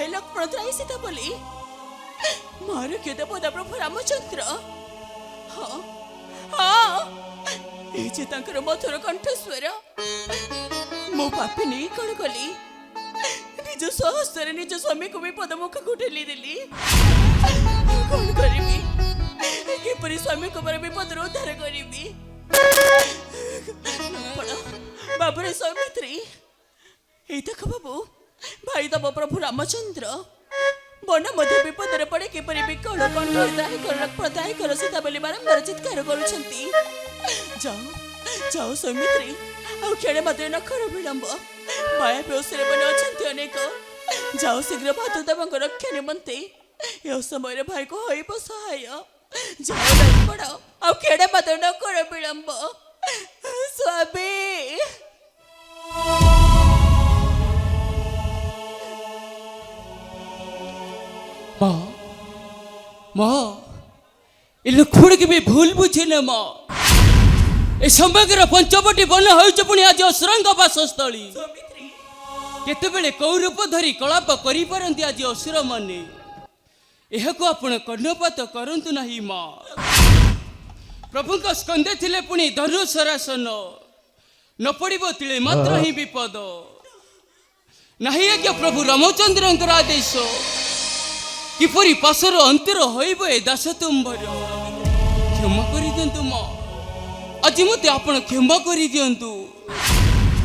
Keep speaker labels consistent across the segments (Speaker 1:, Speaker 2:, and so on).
Speaker 1: भाई लक्ष्मण त्राई सीता बोली मार के देवता प्रभु रामचंद्र हाँ हाँ ये तांकर मधुर कंठस्वर मो पापी नहीं कौन कली निज सहस्तर निज स्वामी को भी पदमुख को ठेली देली कौन करिबी किपरि स्वामी को पर विपद उद्धार करिबी बाबू रे सौमित्री এই দেখো বাবু ভাই তব প্রভু রামচন্দ্র বন মধ্যে বিপদরে পড়ে কিপরি বিকল কণ্ঠ দায় কর সীতা বলি বারম্বার চিৎকার করুছন্তি যাও যাও সৌমিত্ରୀ ଆଉ ଖେଳେ ମାତ୍ରେ ନ କର ବିଳମ୍ବ ମାୟା ବେଉସରେ ବନେ ଅଛନ୍ତି ଅନେକ ଯାଅ ଶୀଘ୍ର ଭାତୁ ଦେବଙ୍କ ରକ୍ଷା ନିମନ୍ତେ ଏ ସମୟରେ ଭାଇକୁ ହୋଇବ ସହାୟ ଯାଅ ଲକ୍ଷ୍ମଣ ଆଉ ଖେଳେ ମାତ୍ରେ ନ କର ବିଳମ୍ବ ସ୍ୱାମୀ
Speaker 2: माँ माँ ये लक्ष्मण की भी भूल बुझे न माँ ए समग्र पंचवटी बन होनी आज असुरंग बासस्थली केतबेले कौ रूप धरी कलाप करि आज असुर माने यह को आपण कर्णपात करंतु नहीं माँ प्रभु का स्कंदे थिले पुणी धनुषरासन न पड़िबो तिले मात्र ही विपद नहीं आज्ञा प्रभु रामचंद्र आदेश किपरि पाशर अंतर होइब ए दास तुम्बर क्षमा करि दियंतु माँ आज मते आपण क्षमा करि दियंतु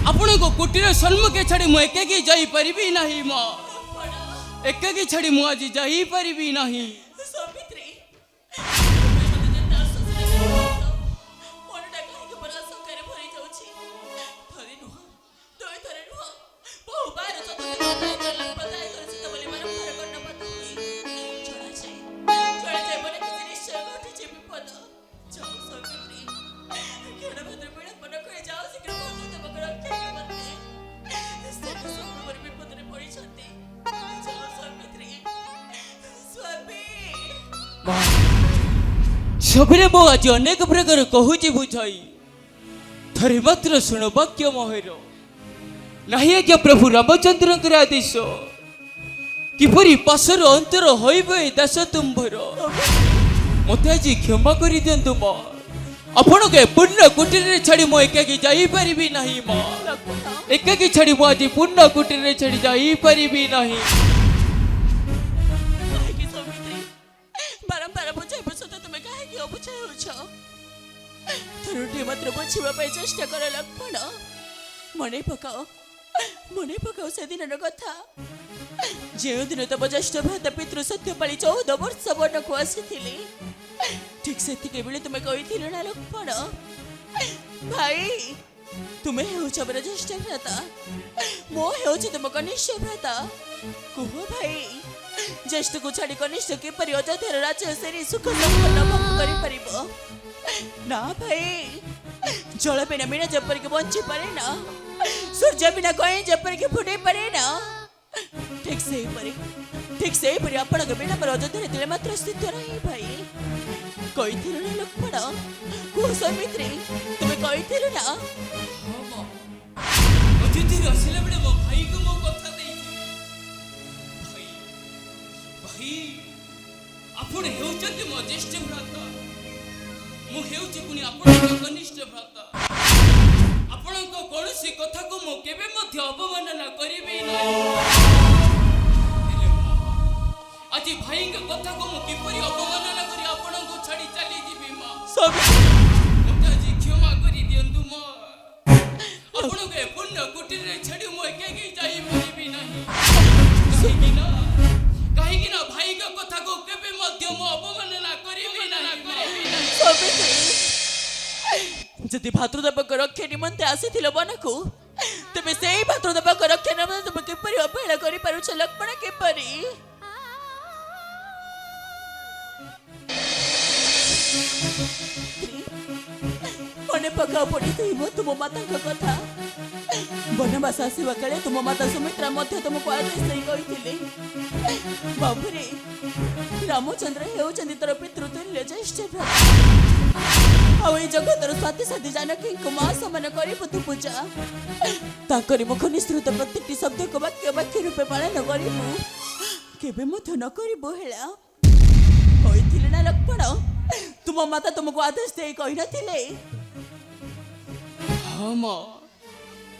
Speaker 2: आपण को कुटीर सन्मुखे छाड़ी मु एकाकी जाई परिबी नाही माँ एकाकी छाड़ी मु आज जाई परिबी नाही सबरे मो आज अनेक प्रकार कहूची बुझाई थरे मात्र शुण वाक्य मोहर नहीं आज्ञा प्रभु रामचंद्र आदेश किपरि पाशर अंतर होइब ए दास तुम्भर मते आज क्षमा करि दियंतु माँ आपण के पुण्य कुटीर छाड़ी मो एकाकी जाई परिबी नहीं माँ एकाकी छाड़ी मो आज पुण्य कुटीर छाड़ी जाई परिबी नहीं
Speaker 1: मात्र बुझा चेष्टा कर लक्ष्मण मन पकाओ से दिन कथा जो दिन तब ज्येष्ठ भ्राता पितृ सत्यपाली 14 वर्ष वन को आसी ठीक से तुम्हें कही ना लक्ष्मण भाई तुम्हें मोर ज्येष्ठ भ्राता मो तुम कनिष्ठ भ्राता कह भाई ज्येष्ठ को छाड़ी कनिष्ठ किपरि अयोध्यार राज्य से सुख संपन्न भोग कर ना भाई जल बिना मीना जपरिक बंची पारे ना सूर्य बिना कहीं जपरिक फुटे पारे ना ठीक से परी आपण के बिना पर अयोध्या दिले मात्र स्थित रही भाई कही थिलु ना लक्ष्मण को सौमित्री तुम्हें कही थिलु ना
Speaker 2: अतिथि रसिले बडे मो भाई को मो कथा देई भाई आपण हेउचंती मो ज्येष्ठ भ्राता मु हेउची पुनी आपण कनिष्ठ भ्राता आपण को कोनसी कथा को मो केबे मध्य अवमानना करिबे नै आज भाई के कथा को मु किपरि अवमानना करी आपण को छाड़ी चली जीबी मां
Speaker 1: सब
Speaker 2: मते आज क्षमा करी दियंतु मां आपण के पुण्य कुटीर रे छाड़ी मो एकाकी जाई परिबी नहीं कहि कि ना भाई के कथा को केबे मध्य मो अवमानना करिबे नहीं
Speaker 1: जदि भातृदेव रक्षा निमंते आसी वन को तेरे से भातृदेव रक्षा निमंते तुम किपरि अवहेला करि पारुछ लक्ष्मण किपरि मन पका पड़ी तुम माता कथा बनवास आसवा काले तुम माता सुमित्रा मध्य तुमको आदेश कही बाबूरे रामचंद्र हेउचंदी तोर पितृतुल्य ज्येष्ठ भ्राता जगतर स्वाति साथी जानकी माँ समान करू पूजा ताकरी मुख निस्तृत प्रत्येक शब्द को वाक्य वाक्य रूपे पालन करू କେବେ ମଧ୍ୟ ନ କରିବ ହେଲା କହିଥିଲେ ନା ଲକ୍ଷ୍ମଣ ତୁମ ମାତା ତୁମକୁ ଆଦେଶ ଦେଇ କହିନଥିଲେ
Speaker 2: ହଁ ମା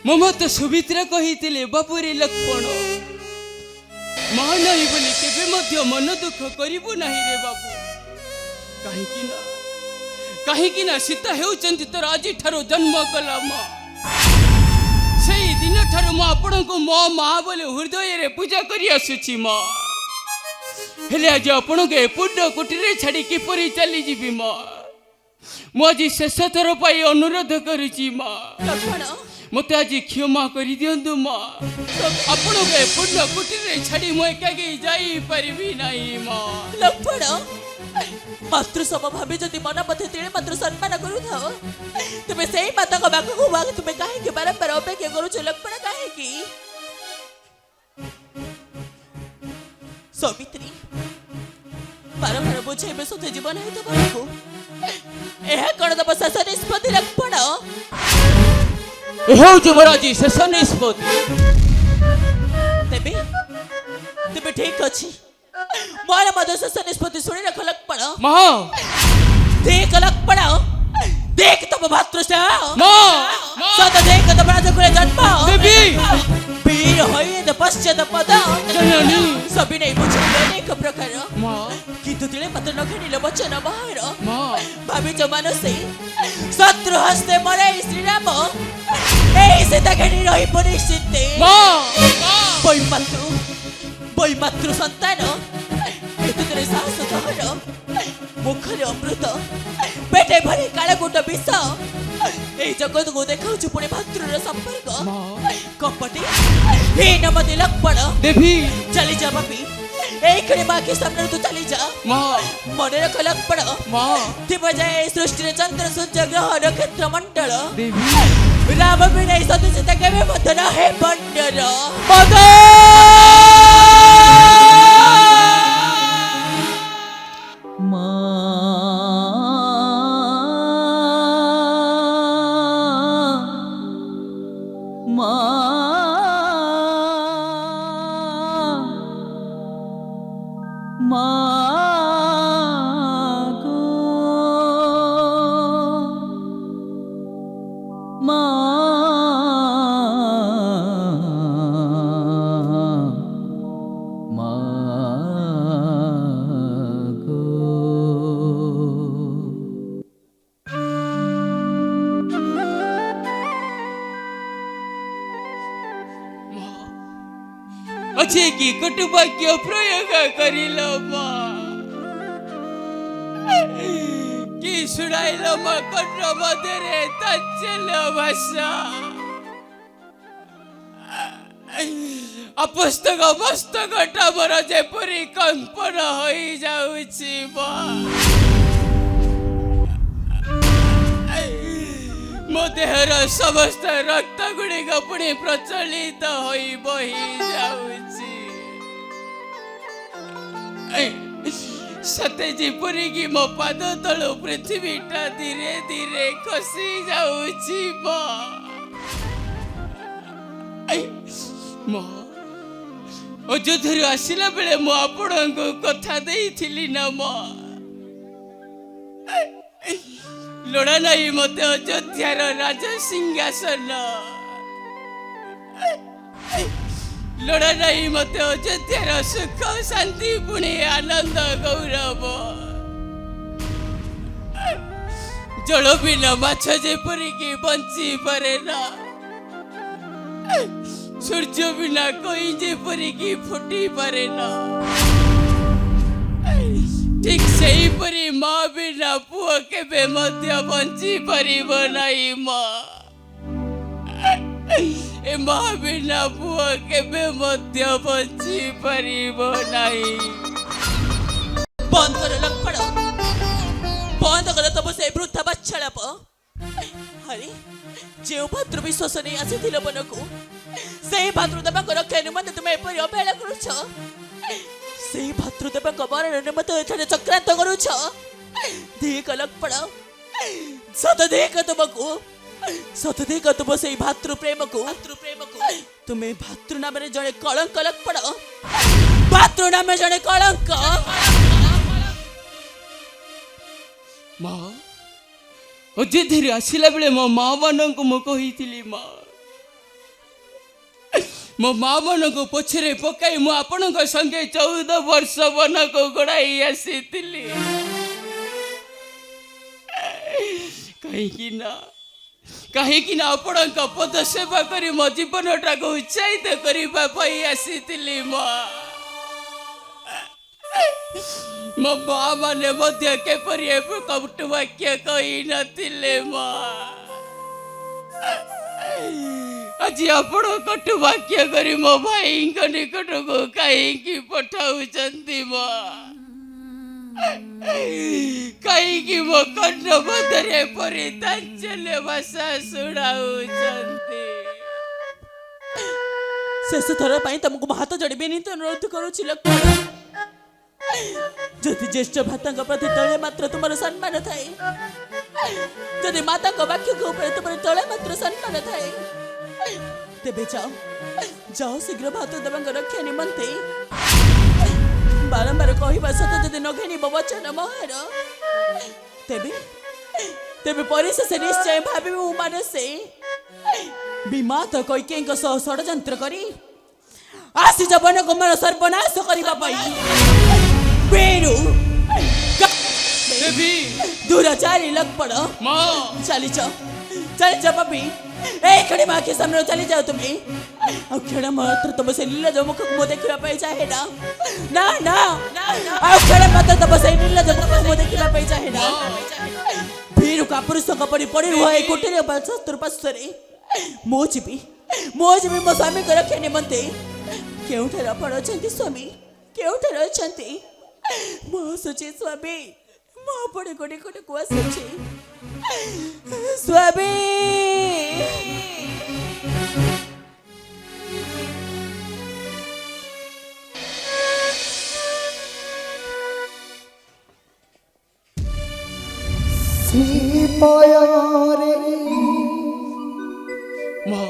Speaker 2: ମୋ ମତେ ସୁମିତ୍ରା କହିଥିଲେ ବାପୁରେ ଲକ୍ଷ୍ମଣ ମା ନାହିଁ ବୋଲି କେବେ ମଧ୍ୟ ମନ ଦୁଃଖ କରିବୁ ନାହିଁ ରେ ବାବୁ କାହିଁକି ନା ସୀତା ହେଉଛନ୍ତି ତୋର ଆଜିଠାରୁ ଜନ୍ମ କଲା ମା ସେଇ ଦିନଠାରୁ ମୁଁ ଆପଣଙ୍କୁ ମୋ ମା ବୋଲି ହୃଦୟରେ ପୂଜା କରି ଆସୁଛି ମା ହେଲେ ଆଜି ଆପଣଙ୍କୁ ଏ ପୁଣ୍ୟ କୁଟିରେ ଛାଡ଼ି କିପରି ଚାଲିଯିବି ମା ମୁଁ ଆଜି ଶେଷ ଥର ପାଇଁ ଅନୁରୋଧ କରୁଛି ମା
Speaker 1: ଲକ୍ଷ୍ମଣ
Speaker 2: ମୋତେ ଆଜି କ୍ଷମା କରିଦିଅନ୍ତୁ ମା ଆପଣଙ୍କୁ ଏ ପୁଣ୍ୟ କୁଟିରେ ଛାଡ଼ି ମୁଁ ଏକାକି ଯାଇପାରିବି ନାହିଁ ମା
Speaker 1: ଲକ୍ଷ୍ମଣ ମାତୃ ସମ ଭାବି ଯଦି ମନ ମଧ୍ୟ ତିଳେ ମାତ୍ର ସମ୍ମାନ କରୁଥାଅ ତୁମେ ସେଇ ମାତାଙ୍କ ପାଖକୁ ତୁମେ କାହିଁକି ବାରମ୍ବାର ଅପେକ୍ଷା କରୁଛ ଲକ୍ଷ୍ମଣ କାହିଁକି ସୌମିତ୍ରୀ ବାରମ୍ବାର ବୁଝେଇବେ ସତେ ଜୀବନ ହିଁ ତମକୁ ଏହା କଣ ତମ ଶେଷ ନିଷ୍ପତ୍ତି ଲକ୍ଷ୍ମଣ
Speaker 2: ହେଉଛି ମୋର ଆଜି ଶେଷ ନିଷ୍ପତ୍ତି
Speaker 1: ତେବେ ତେବେ ଠିକ ଅଛି ମୋର ମଧ୍ୟ ଶେଷ ନିଷ୍ପତ୍ତି ଶୁଣି ରଖ ଲକ୍ଷ୍ମଣ
Speaker 2: ମା
Speaker 1: देख लक्ष्मण देख तब भातृष्ट
Speaker 2: सत
Speaker 1: देख तब राजकुल जन्म
Speaker 2: देवी
Speaker 1: वीर होई पश्चात पद
Speaker 2: जननी
Speaker 1: सभी नहीं बुझे अनेक प्रकार
Speaker 2: मां
Speaker 1: किंतु तिले मात्र न खेलिल वचन बाहर
Speaker 2: मां
Speaker 1: भाभी जो मानसे शत्रु हस्ते मरे श्री राम ए सीता खेली रही परिस्थित
Speaker 2: मां
Speaker 1: बोई मातृ संतान एतुरे साहस धर मुखरे अमृत पेटे भरी काळगुट विष ए जगत को देखाउछु पुणे भातृर संपर्क कपटी हे नमति लक्ष्मण
Speaker 2: देवी
Speaker 1: चली जा बापी ए खड़े मां के सामने तू चली जा
Speaker 2: मां
Speaker 1: मन रख लक्ष्मण
Speaker 2: मां
Speaker 1: दिव जाए सृष्टि रे चंद्र सूर्य ग्रह नक्षत्र मंडल
Speaker 2: देवी
Speaker 1: राम बिना सदस्य केवे मत न हे बंडर
Speaker 2: मदन अच्छे की कटुवाक्य प्रयोग करिल कि सुनाइल कंठ मध्य ताच्छल्य भाषा अपस्तक मस्तक टावर जेपरी कंपन हो जाउछि मो देहर समस्त रक्त गुड़िक पुणी प्रचलित हो बही जाउछि सते जेपरी कि मो पाद तल पृथ्वीटा धीरे धीरे खसी जाउछि अयोध्या आसिला बेले मो आपण को कथा देइथिली न मो लोड़ा नहीं मते अयोध्यार राज सिंहासन लोड़ा नहीं मते अयोध्यार सुख शांति पुणे आनंद गौरव जल बिना माछ जेपरी कि बंची पारे ना सूर्य बिना कोई जेपरी कि फुटी पारे ना ठीक सही परी माँ बिना पुआ केबे मध्य बंची परिब नहीं माँ ए माँ बिना पुआ केबे मध्य बंची परिब नहीं
Speaker 1: बंद कर लक्ष्मण बंद कर तब से वृद्धा बच्छलप अरे जे भातृ विश्वास नहीं आसी मन को से भातृदेव रक्षा निमंते तुम एपरी अवहेला करुछ से भातृदेव मरण निमंते एठाने चक्रांत करुछ देख लक्ष्मण सत देख तुमको सत देख तुम से भातृ प्रेम को तुम्हें भातृ नाम जड़े कलंक लक्ष्मण ପାତ୍ର ନାମେ ଜଣେ କଳଙ୍କ।
Speaker 2: ମା ଅଯୋଧ୍ୟାରେ ଆସିଲା ବେଳେ ମୋ ମା ମାନଙ୍କୁ ମୁଁ କହିଥିଲି ମା ମୋ ମା ମାନଙ୍କୁ ପଛରେ ପକାଇ ମୁଁ ଆପଣଙ୍କ ସଙ୍ଗେ 14 ବର୍ଷ ବନକୁ ଗଡ଼ାଇ ଆସିଥିଲି। କାହିଁକି ନା ଆପଣଙ୍କ ପଦ ସେବା କରି ମୋ ଜୀବନଟାକୁ ଉତ୍ସାହିତ କରିବା ପାଇଁ ଆସିଥିଲି ମା। ମୋ ମା ମାନେ ମଧ୍ୟ କେପରି କଟୁ ବାକ୍ୟ କହିନଥିଲେ ମା। ଆଜି ଆପଣ କଟୁ ବାକ୍ୟ କରି ମୋ ଭାଇଙ୍କ ନିକଟକୁ କାହିଁକି ପଠାଉଛନ୍ତି ମା? କାହିଁକି ମୋ କର୍ଣ୍ଣ ମଧ୍ୟରେ ଏପରି ତାଞ୍ଚଲ୍ୟ ଭାଷା ଶୁଣାଉଛନ୍ତି?
Speaker 1: ଶେଷ ଥର ପାଇଁ ତମକୁ ମୋ ହାତ ଯୋଡ଼ି ବିନୀତ ଅନୁରୋଧ କରୁଛି ଲକ୍ଷ୍ମଣ। ଯଦି ଜ୍ୟେଷ୍ଠ ଭ୍ରାତାଙ୍କ ପ୍ରତି ତଳେ ମାତ୍ର ତୁମର ସମ୍ମାନ ଥାଏ, ଯଦି ମାତାଙ୍କ ବାକ୍ୟଙ୍କ ଉପରେ ତୁମର ତଳେ ମାତ୍ର ସମ୍ମାନ ଥାଏ, ତେବେ ଯାଅ ଶୀଘ୍ର ଭାତୃଦେବଙ୍କ ରକ୍ଷା ନିମନ୍ତେ ବାରମ୍ବାର କହିବା ସତ ଯଦି ନ ଘେନିବ ବଚନ ମହାର, ତେବେ ପରିଶେଷ ନିଶ୍ଚୟ ଭାବିବ ମାନସେ ବିମାତ କୈକେୟୀଙ୍କ ସହ ଷଡ଼ଯନ୍ତ୍ର କରି ଆସିଛ ବନକୁମାର ସର୍ବନାଶ କରିବା ପାଇଁ। ବେରୁ ଦୂରଚାରୀ ଲକ୍ଷ୍ମଣ ଚାଲିଛ ପାପି, এই ক্ষণে মাকে সামনে চালি যাও তুমি। ଆଉ କ୍ଷଣ ମାତ୍ର ତମ ସେ ନୀଳଜ ମୁଖକୁ ମୁଁ ଦେଖିବା ପାଇଁ ଚାହେଁ ନା। ନା ନା ଆଉ କ୍ଷଣ ମାତ୍ର ତମ ସେଇ ନୀଳଜ ମୁଖକୁ ମୁଁ ଦେଖିବା ପାଇଁ ଚାହେଁ ନା। ଭୀରୁ କାପୁରୁଷଙ୍କ ପରି ପଡ଼ି ରୁହ ଏ କୋଠରୀ ଚତୁଃପାର୍ଶ୍ୱରେ। ମୁଁ ଯିବି ମୋ ସ୍ୱାମୀଙ୍କ ରକ୍ଷା ନିମନ୍ତେ। କେଉଁଠାରେ ଆପଣ ଅଛନ୍ତି ସ୍ୱାମୀ? କେଉଁଠାରେ ଅଛନ୍ତି? ମୁଁ ଆସୁଛି ସ୍ୱାମୀ, ମୁଁ ଆପଣ କୋଠକୁ ଆସୁଛି ସ୍ୱାମୀ।
Speaker 2: ମା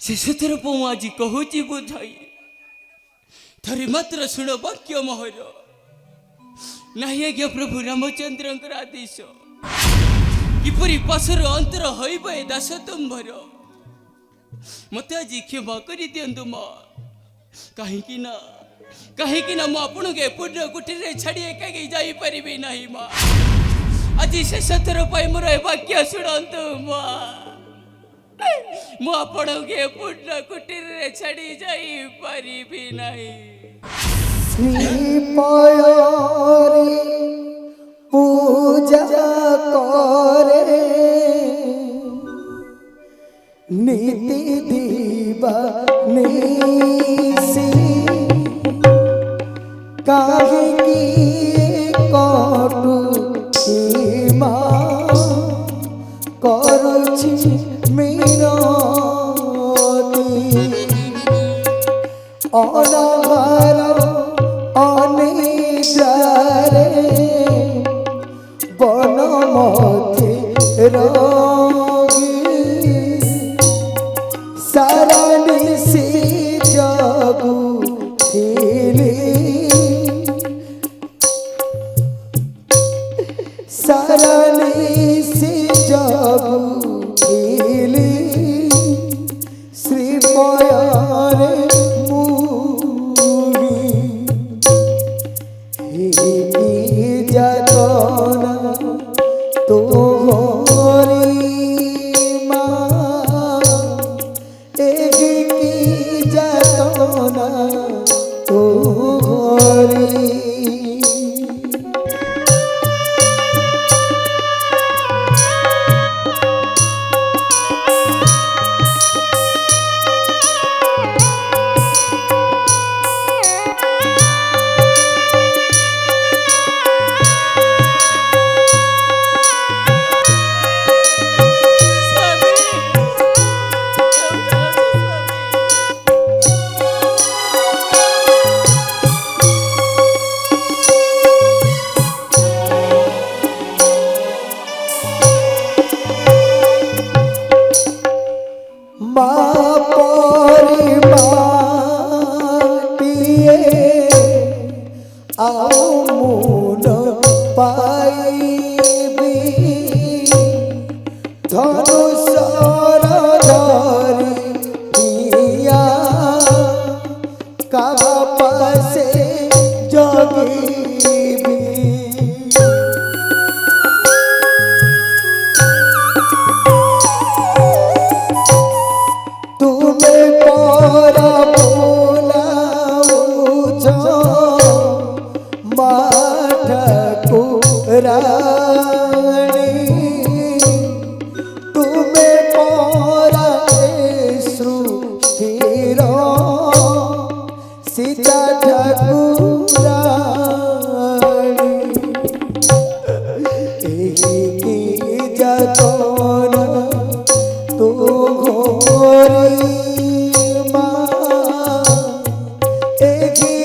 Speaker 2: ଶେଷଥର ମୁଁ ଆଜି କହୁଛି ବୁଝାଇ, ଥରେ ମାତ୍ର ଶୁଣ ବାକ୍ୟ ମୋହର। ନାହିଁ ଆଜ୍ଞା ପ୍ରଭୁ ରାମଚନ୍ଦ୍ରଙ୍କର ଆଦେଶ, କିପରି ପାଶର ଅନ୍ତର ହୋଇବ ଏ ଦାସ ତୁମ୍ଭର। ମତେ ଆଜି କ୍ଷମା କରିଦିଅନ୍ତୁ ମା। କାହିଁକି ନା ମୁଁ ଆପଣଙ୍କୁ ପୂର୍ଣ୍ଣ କୁଟୀରରେ ଛାଡ଼ି ଏକାକି ଯାଇପାରିବି ନାହିଁ ମା। ଆଜି ଶେଷଥର ପାଇଁ ମୋର ଏ ବାକ୍ୟ ଶୁଣନ୍ତୁ ମା। ମୁଁ ଆପଣଙ୍କୁ ଏ ପୂର୍ଣ୍ଣ କୁଟୀରରେ ଛାଡ଼ି ଯାଇପାରିବି ନାହିଁ।
Speaker 3: पूजा करे नीति दीवा निसी काहे कटु सीमा करुछि मिनती अनवर अनिद्रारे बन मध्य रही सारा निसी जगु थिली सारा निसी जगु थिली श्रीमयारे जतना तोहरी माँ एक की जतना तोहरी। काबा पासे जोगी तुम्हें पारा रानी तुम्हें पौरा सृष्टिर सीता ठाकुरानी की जतन तू घोरी माँ की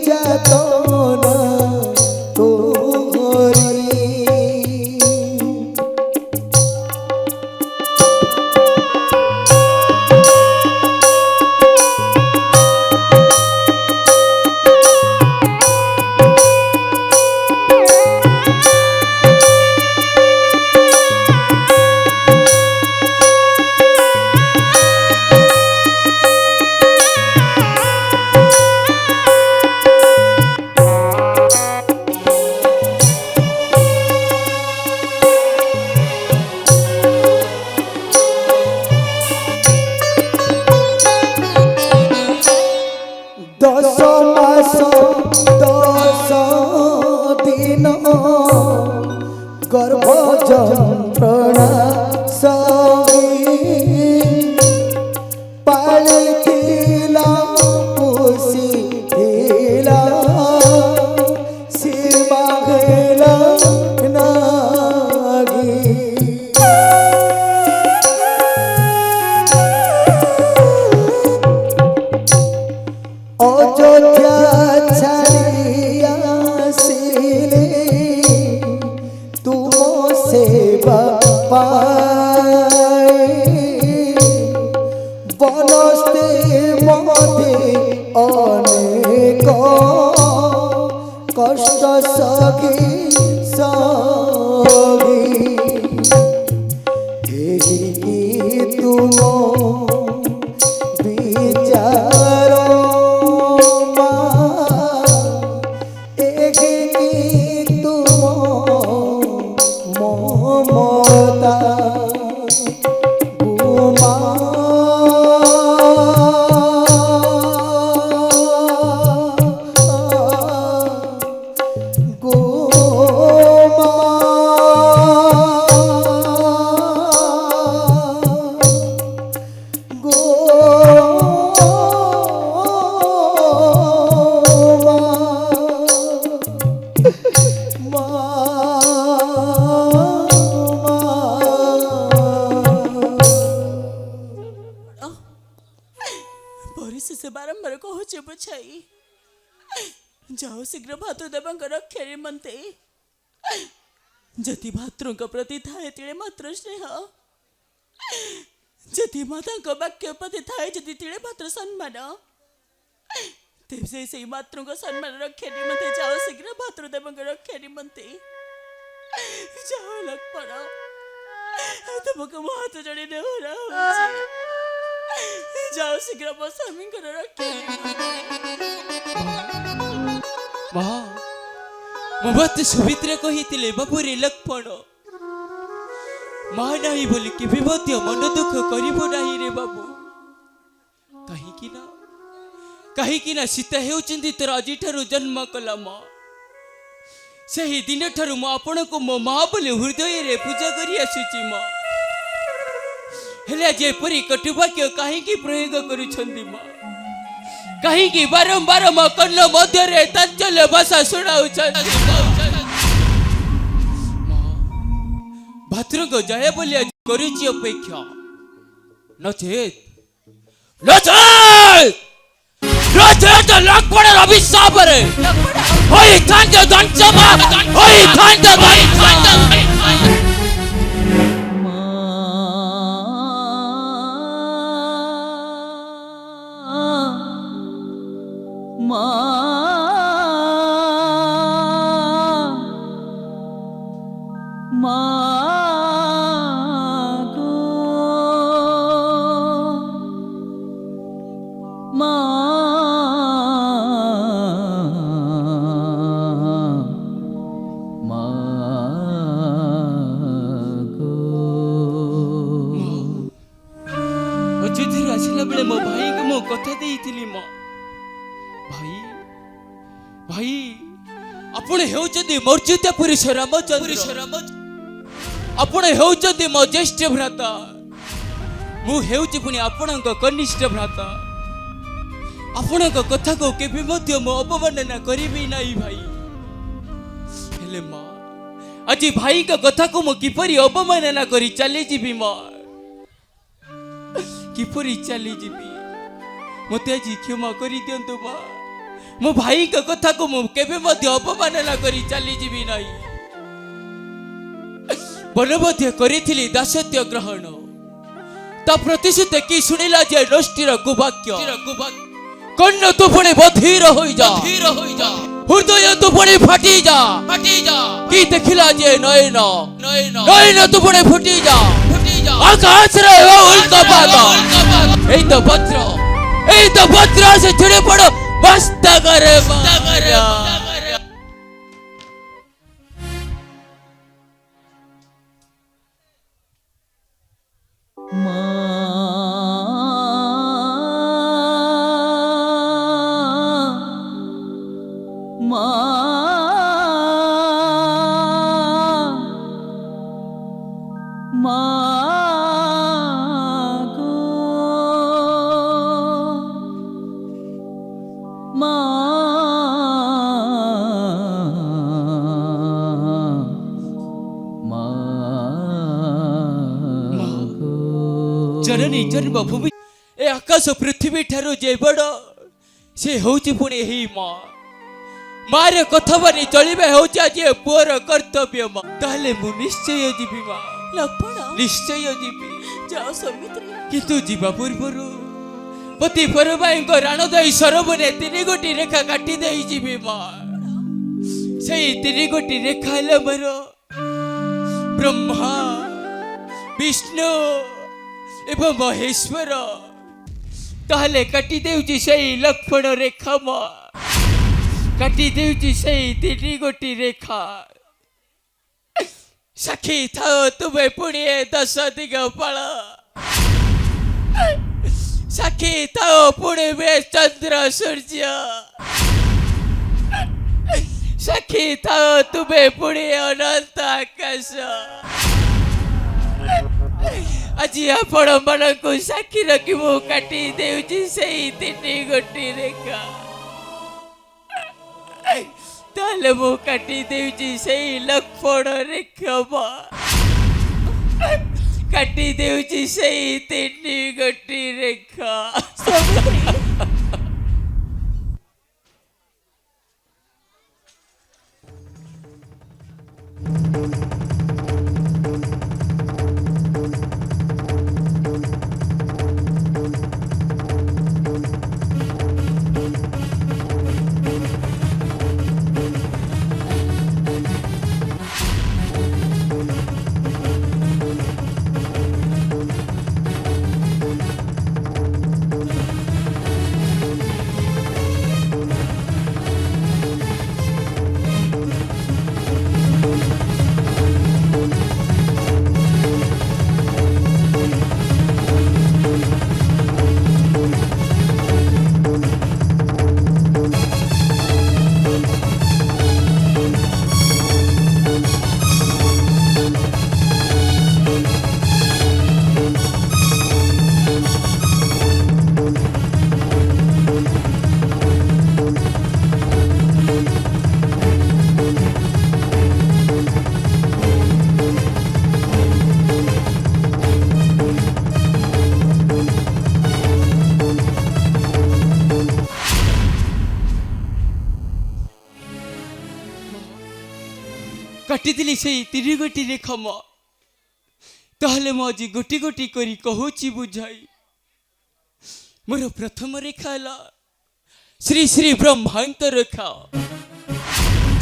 Speaker 3: जतन दस मास 10 दिन गर्भ जंत्रणा सही पालिथिला पोषिथिला सीमा घेला नागी अयोध्या छाड़िया सिले तुम सेवा पाए बनस्ते मध्य अनेक कष्ट सगी सगी तुम विचार ममता गुमा
Speaker 1: ପରିଶେଷ ବାରମ୍ବାର କହୁଛି ବୁଝାଇ ଯାଉ ଶୀଘ୍ର ଭାତୃ ଦେବଙ୍କ ରକ୍ଷା ନିମନ୍ତେ ଯଦି ଭାତୃଙ୍କ ପ୍ରତି ଥାଏ ତିଳେ ମାତ୍ର ସ୍ନେହ ଯଦି ମାତାଙ୍କ ବାକ୍ୟ ପ୍ରତି ଥାଏ ଯଦି ତିଳେ ମାତ୍ର ସମ୍ମାନ ତେବେ ସେଇ ମାତୃଙ୍କ ସମ୍ମାନ ରକ୍ଷା ନିମନ୍ତେ ଯାଉ ଶୀଘ୍ର ଭାତୃ ଦେବଙ୍କ ରକ୍ଷା ନିମନ୍ତେ ଯାଉ ଲକ୍ଷ୍ମଣ ତୁମକୁ ମୋ ହାତ ଯୋଡ଼ି ନେହୁରା ହେଉଛି जाओ शीघ्र मो स्वामी रक्षा
Speaker 2: मत सुमित्रा कही बाबूरे लक्ष्मण माँ नहीं बोली कि मन दुख कर रे बाबू कहीं सीता होती तोर आज जन्म कला माँ से दिन ठार आपण को मो माँ बोली हृदय रे पूजा कर आसुची माँ हेले जेपरी कटुवाक्य कहीं प्रयोग करुछंदी माँ कहीं बारंबार मो कन्न मध्य तांचल्य भाषा शुणाउछंदी भातृ को जय बोलिया करुची अपेक्षा नचेत लक्ष्मण अभिशाप रे होई थांत दंचमा होई थांत
Speaker 4: माँ
Speaker 2: କଥା ଦେଇଥିଲି ମା ଭାଇ ଭାଇ ଆପଣ ହେଉଛନ୍ତି ମର୍ଯାଦା ପୁରୁଷ ରାମଚନ୍ଦ୍ର ଆପଣ ହେଉଛନ୍ତି ମୋ ଜ୍ୟେଷ୍ଠ ଭ୍ରାତା ମୁଁ ହେଉଛି ପୁଣି ଆପଣଙ୍କ କନିଷ୍ଠ ଭ୍ରାତା ଆପଣଙ୍କ କଥାକୁ କେବେ ମଧ୍ୟ ମୁଁ ଅବମାନନା କରିବି ନାହିଁ ଭାଇ ହେଲେ ମା ଆଜି ଭାଇଙ୍କ କଥାକୁ ମୁଁ କିପରି ଅବମାନନା କରି ଚାଲିଯିବି ମା କିପରି ଚାଲିଯିବି ମୋତେ ଆଜି କ୍ଷମା କରିଦିଅନ୍ତୁ ମା ମୋ ଭାଇଙ୍କ କଥାକୁ ମୁଁ କେବେ ମଧ୍ୟ ଅବମାନନା କରି ଚାଲିଯିବି ନାହିଁ ବନବଧ୍ୟ କରିଥିଲି ଦାସତ୍ୟ ଗ୍ରହଣ ତା ପ୍ରତିଶୋଧ କି ଶୁଣିଲା ଯେ ନଷ୍ଟିର କୁବାକ୍ୟ କର୍ଣ୍ଣ ତୁ ପୁଣି ବଧିର ହୋଇଯା ହୃଦୟ ତୁ ପୁଣି ଫାଟି ଯା କି ଦେଖିଲା ଯେ ନୟନ ତୁ ପୁଣି ଫୁଟି ଯା ଆକାଶରେ ଉଲ୍କାପାତ এই তো বজ্র সে ছিড়ে পড়ো মস্তকরে जननी जन्मभूमि ए आकाश पृथ्वी ठारू जे बड़ से होची पुणी ही माँ मारे कथा मानी चलिबा होची आज पुअर कर्तव्य माँ ताले मु निश्चय जीवी माँ
Speaker 1: ଲକ୍ଷ୍ମଣ
Speaker 2: निश्चय जीवी
Speaker 1: ଯାଅ ସୌମିତ୍ରୀ
Speaker 2: किंतु जीवा पूर्वरु पति परबाईଙ୍କ ରାଣଦଇ ସରବନେ 3 ଗୋଟି ରେଖା କାଟି ଦେଇ ଯିବି ମାଁ ସେଇ 3 ଗୋଟି ରେଖା ହେଲେ ମୋର ବ୍ରହ୍ମା ବିଷ୍ଣୁ ଏବଂ ମହେଶ୍ୱର ତାହେଲେ କାଟି ଦେଉଛି ସେଇ ଲକ୍ଷ୍ମଣ ରେଖା ମାଁ କାଟି ଦେଉଛି ସେଇ 3 ଗୋଟି ରେଖା ସାକ୍ଷୀ ଥାଅ ତୁମେ ପୁଣି 10 ଦିଗପାଳ साखी थाओ पुणे में चंद्र सूर्य साखी थाओ तुम्हें पुणे अनंत आकाश आज आपण मन को साखी रखी मु काटी देउची सेई 3 गोटी रेखा ताले मु काटी देउची सेई लक्ष्मण रेखा काटी देउची सेई 3 गोटी रेखा काटी दिली से 3 गोटी रेखा माँ ताहले मु आज गोटी गोटी करी कहूची बुझाई मोर प्रथम रेखा है श्री श्री ब्रह्मांत रेखा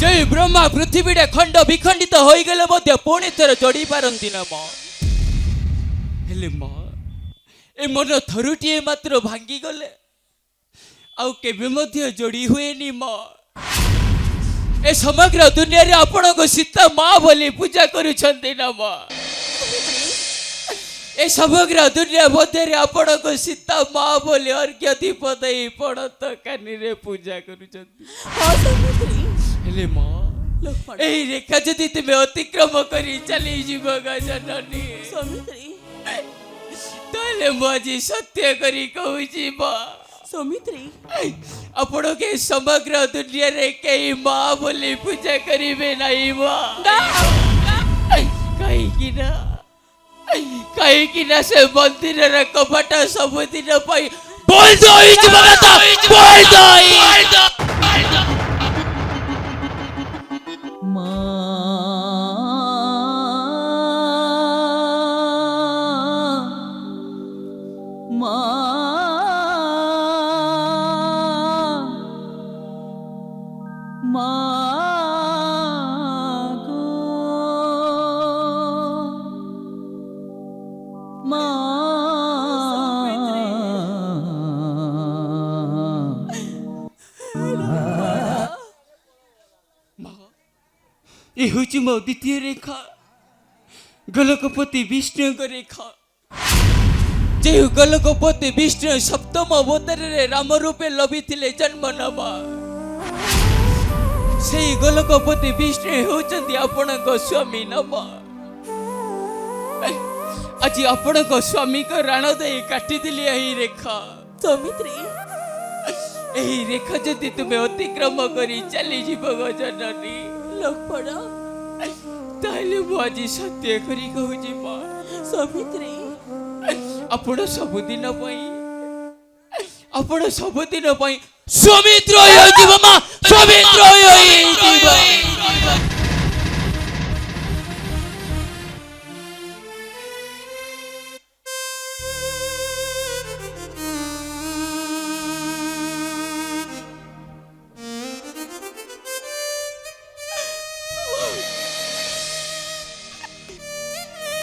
Speaker 2: जय ब्रह्मा पृथ्वी खंड विखंडित हो गले मध्य पुणी थर जोड़ी पारती ना माँ हेले माँ ए मन थरुटीए मात्र भांगी गले आउ केबे मध्य जोड़ी हुएनी माँ ए समग्र दुनिया रे आपण को सीता माँ बोली पूजा करुछंती ना माँ ए समग्र दुनिया मध्य आपण को सीता माँ बोली अर्घ्य दीप दे पड़त कानी रे पूजा करूछंती
Speaker 1: हाँ सौमित्री
Speaker 2: हेले माँ
Speaker 1: लक्ष्मण
Speaker 2: एही रेखा जदि तुमे अतिक्रम करी चली जीव गजननी
Speaker 1: सौमित्री
Speaker 2: ताले मु आज सत्य करी कहूची माँ
Speaker 1: सौमित्री
Speaker 2: आपण के समग्र दुनिया रे कई माँ बोली पूजा करिवे नहीं माँ कहीं ना से मंदिर रे कपट सबुदिन पाई बोल दो बोल दो ये हूँ मो द्वितीय रेखा गलकपति विष्णु को रेखा जे गलकपति विष्णु सप्तम अवतार रे राम रूपे लभी थिले जन्म नवा से गलकपति विष्णु होचंती आपण को स्वामी नवा आज आपण को स्वामी को राण दे काटी दिली एही रेखा
Speaker 1: सौमित्री
Speaker 2: एही रेखा जदि तुमे अतिक्रम करी चली जीव गजननी
Speaker 1: लक्ष्मण
Speaker 2: ताले मु आज सत्य करी कहूची माँ
Speaker 1: सौमित्री
Speaker 2: आपण सबुदिन पई सौमित्र होई जीव माँ सौमित्र होई जीव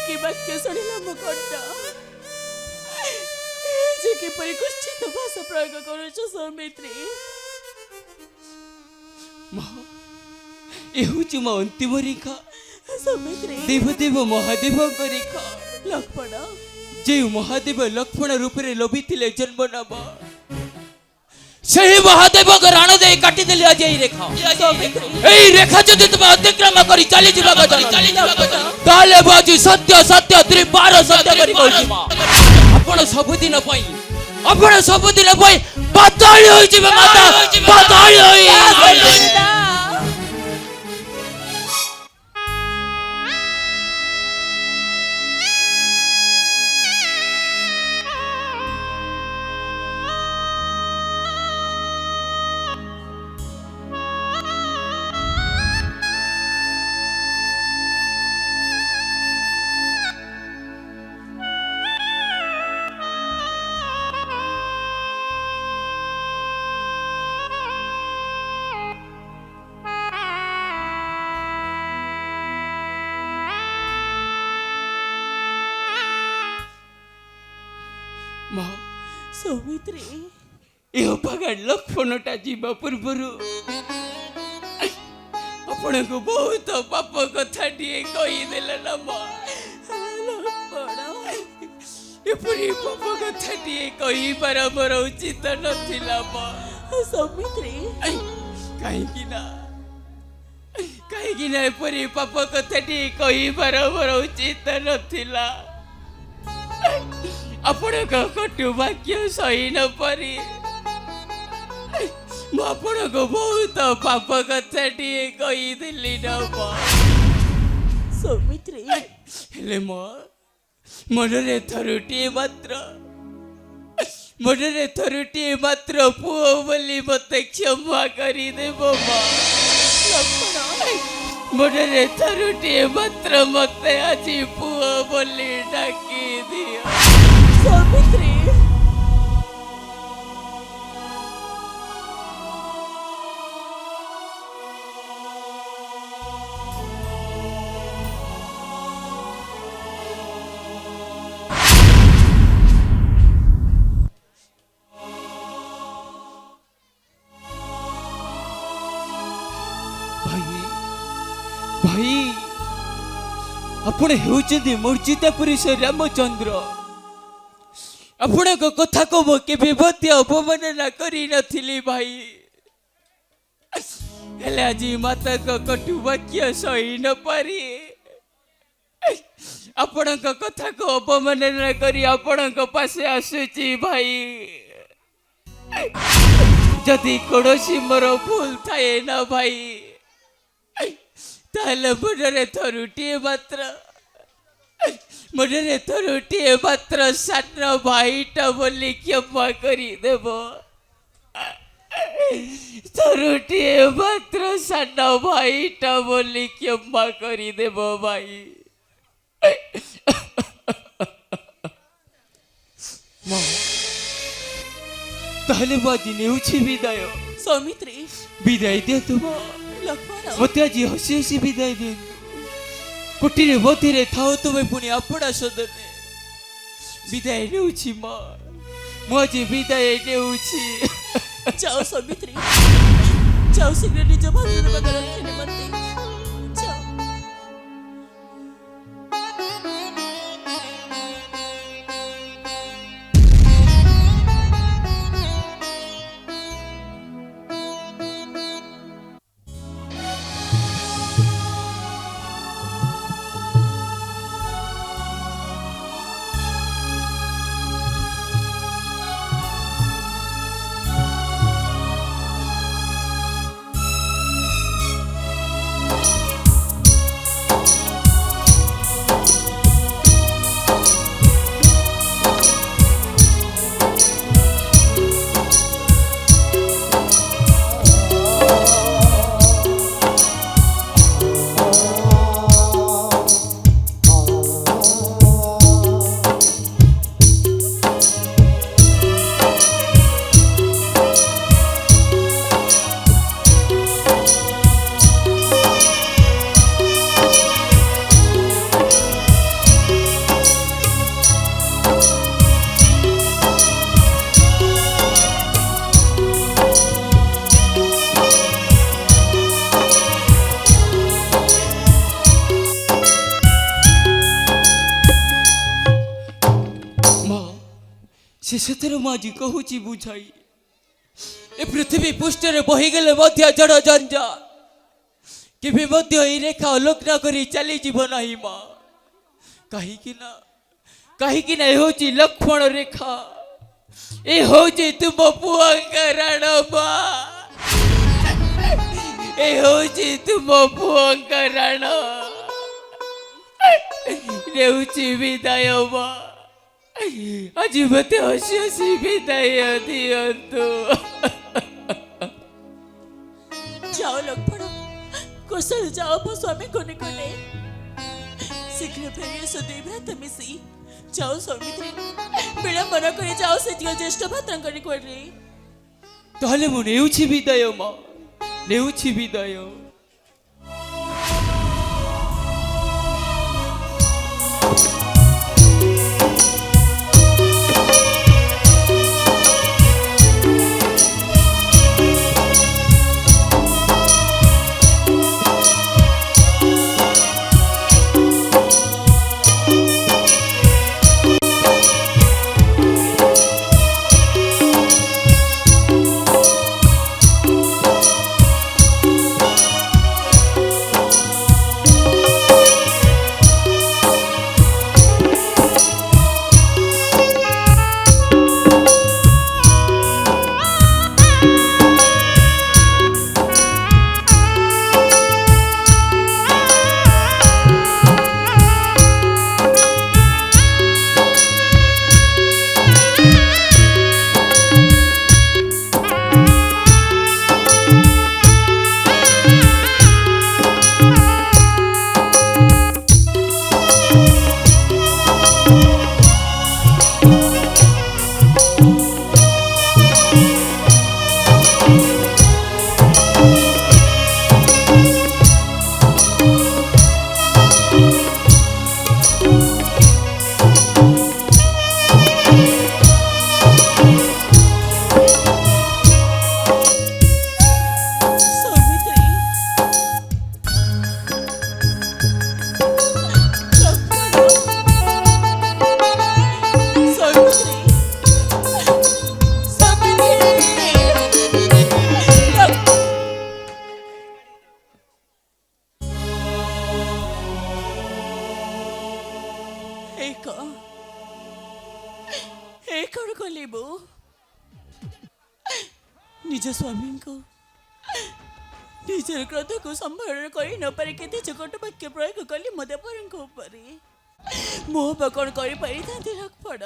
Speaker 1: कि वाक्य शुणिला मो कंठ जे किपरि कुष्ठित भाषा प्रयोग करुछ सौमित्री
Speaker 2: माँ ये हूँ मो अंतिम रेखा
Speaker 1: सौमित्री
Speaker 2: देवदेव महादेव को रेखा
Speaker 1: लक्ष्मण
Speaker 2: जे महादेव लक्ष्मण रूप रे लभी थिले जन्म नवा सही महादेव को राण दे काटी देली आज एही रेखा एही रेखा जदि तुम अतिक्रम करी चली जीवा गजन ताले बाजी सत्य सत्य त्रिपार सत्य करी कहूची माँ आपण सबुदिन पई पाताळी होई जीवा माता पाताळी होई माँ
Speaker 1: सौमित्री
Speaker 2: यह पगार लक्ष्मणटा जीवा पूर्वरु आपण को बहुत पाप कथा टिए कही देला ना माँ एपरी पाप कथा टिए कही पार मोर उचित नथिला माँ
Speaker 1: सौमित्री
Speaker 2: कहीं ना एपरी पाप कथा टिए कही पार मोर उचित नथिला आपण को कटु वाक्य सही न परी आपण को बहुत पाप कथा टिए कही दिली न
Speaker 1: सौमित्री
Speaker 2: हेले माँ मनरे थरुटिए मात्र पुओ बोली मते क्षमा करी देबो माँ मनरे थरुटिए मात्र मते आज पुओ बोली डाकी दियो
Speaker 1: सौमित्री
Speaker 2: भाई ଆପଣ ହେଉଛନ୍ତି ମୋର ଚିତା ପୁରୁଷ ରାମଚନ୍ଦ୍ର। ଆପଣଙ୍କ କଥାକୁ ମୁଁ କେବେ ମଧ୍ୟ ଅବମାନନା କରିନଥିଲି ଭାଇ, ହେଲେ ଆଜି ମାତାଙ୍କ କଟୁ ବାକ୍ୟ ସହି ନ ପାରି ଆପଣଙ୍କ କଥାକୁ ଅବମାନନା କରି ଆପଣଙ୍କ ପାଶେ ଆସୁଛି ଭାଇ। ଯଦି କୌଣସି ମୋର ଭୁଲ ଥାଏ ନା ଭାଇ, ତାହେଲେ ମନରେ ଥରୁଟିଏ ମାତ୍ର ସାନ ଭାଇଟା ବୋଲି କ୍ଷମା କରିଦେବ। ଥରୁଟିଏ ମାତ୍ର ସାନ ଭାଇଟା ବୋଲି କ୍ଷମା କରିଦେବ ଭାଇ। ତାହେଲେ ମୁଁ ଆଜି ନେଉଛି ବିଦାୟ।
Speaker 1: ସୌମିତ୍ରୀ,
Speaker 2: ବିଦାୟ ଦିଅନ୍ତୁ ମା।
Speaker 1: ଲକ୍ଷ୍ମଣ,
Speaker 2: ମତେ ଆଜି ହସି ହସି ବିଦାୟ ଦିଅନ୍ତୁ। କୁଟିରେ ମଧ୍ୟରେ ଥାଉ ତୁମେ ପୁଣି ଆପଣା ସଦନରେ। ବିଦାୟ ନେଉଛି ମା, ମୁଁ ଆଜି ବିଦାୟ ନେଉଛି।
Speaker 1: ଯାଅ ସୌମିତ୍ରୀ, ଯାଅ ଶୀଘ୍ର ନିଜ ଭାତୃ ପଦ ରକ୍ଷା ନିମନ୍ତେ ଯାଅ।
Speaker 2: ଶେଷଥର ମୁଁ ଆଜି କହୁଛି ବୁଝାଇ, ଏ ପୃଥିବୀ ପୃଷ୍ଠରେ ବହିଗଲେ ମଧ୍ୟ ଜଡ଼ ଜଞ୍ଜାଳ କେବେ ମଧ୍ୟ ଏଇ ରେଖା ଅଲଗ୍ନ କରି ଚାଲିଯିବ ନାହିଁ ମା। କାହିଁକି ନା ଏ ହେଉଛି ଲକ୍ଷ୍ମଣ ରେଖା, ଏ ହେଉଛି ତୁମ ପୁଅଙ୍କ ରାଣ ମା, ଏ ହେଉଛି ତୁମ ପୁଅଙ୍କ ରାଣ। ନେଉଛି ବିଦାୟ ମା, ଆଜି ମତେ ହସି ହସି ବିଦାୟ ଦିଅନ୍ତୁ।
Speaker 1: ଯାଅ ଲକ୍ଷ୍ମଣ, କୁଶଳ ଯାଅ ମୋ ସ୍ୱାମୀଙ୍କୁ ନିକଟେ। ଶୀଘ୍ର ଫେରି ଆସ ଦୁଇ ଭ୍ରାତା ମିଶି। ଯାଅ ସୌମିତ୍ରୀ, ବିଳମ୍ବ ନ କରି ଯାଅ ସେ ଜ୍ୟେଷ୍ଠ ଭ୍ରାତାଙ୍କ ନିକଟରେ।
Speaker 2: ତାହେଲେ ମୁଁ ନେଉଛି ବିଦାୟ ମା, ନେଉଛି ବିଦାୟ।
Speaker 1: ନିଜ ସ୍ୱାମୀଙ୍କୁ ନିଜର କ୍ରୋଧକୁ ସମ୍ଭାଳନ କରି ନ ପାରି କେତେ ଚକଟ ବାକ୍ୟ ପ୍ରୟୋଗ କଲି ମୋ ଦେବରଙ୍କ ଉପରେ। ମୁଁ ବା କ'ଣ କରିପାରିଥାନ୍ତି ଲକ୍ଷ୍ମଣ?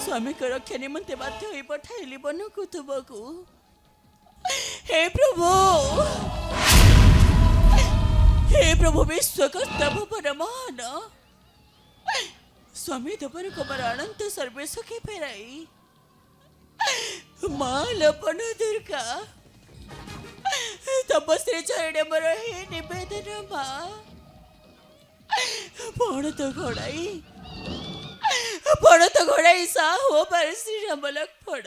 Speaker 1: ସ୍ୱାମୀଙ୍କ ରକ୍ଷା ନିମନ୍ତେ ବାଧ୍ୟ ହୋଇ ପଠାଇଲି ବନକୁ ତୁମକୁ। हे प्रभु विश्वकर्ता भुवन महान स्वामी देवर कुमार अनंत सर्वे सुखी फेराई माँ लपन दुर्गा तपस्वी चरण मर हे निवेदन माँ पण तो घोड़ाई सा हो पर श्री राम लक्ष्मण